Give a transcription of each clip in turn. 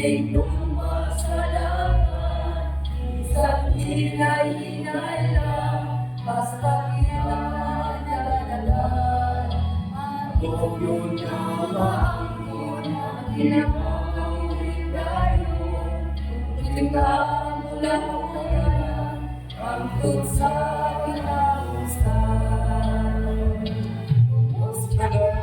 Piling tumba sa dagat, isang hinay-hinay lang, basta kailangan nagadagan. Ako yun na maangkon, ang ginagawin tayo, tingnan mo lang ko yan, ang tutsa kinamustan. Kumusta ka?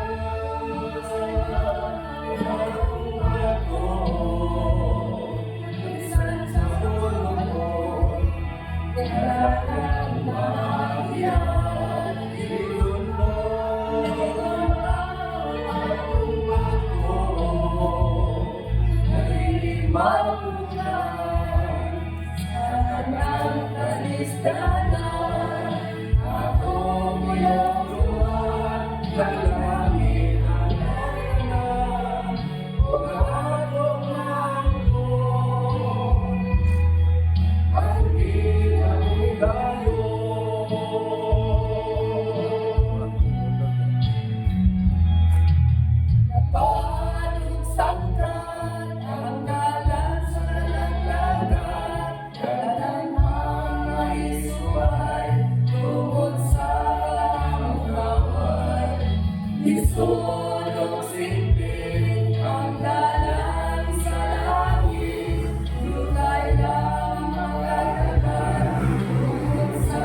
Isulong sindi ang dalang sa langit, tunay lang magagalan tungkol sa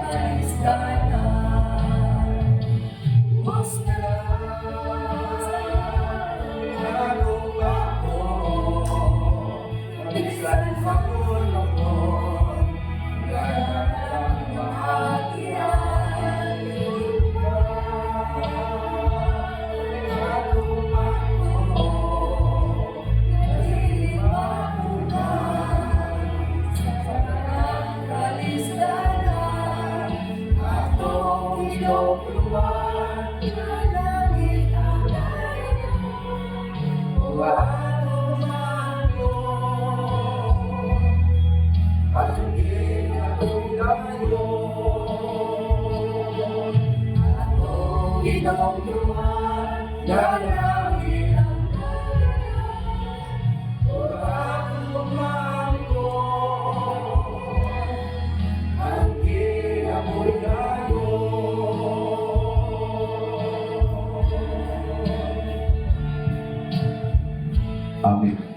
kalistanan. Kumusta bago ako, minsan sa tulong mo, galang mahagian. Pinupuluan na langit ang dagat, o ano man ko, at hindi natunggayo. Atong pinupuluan na langit ang dagat, o ano man ko, at hindi natunggayo. Amin.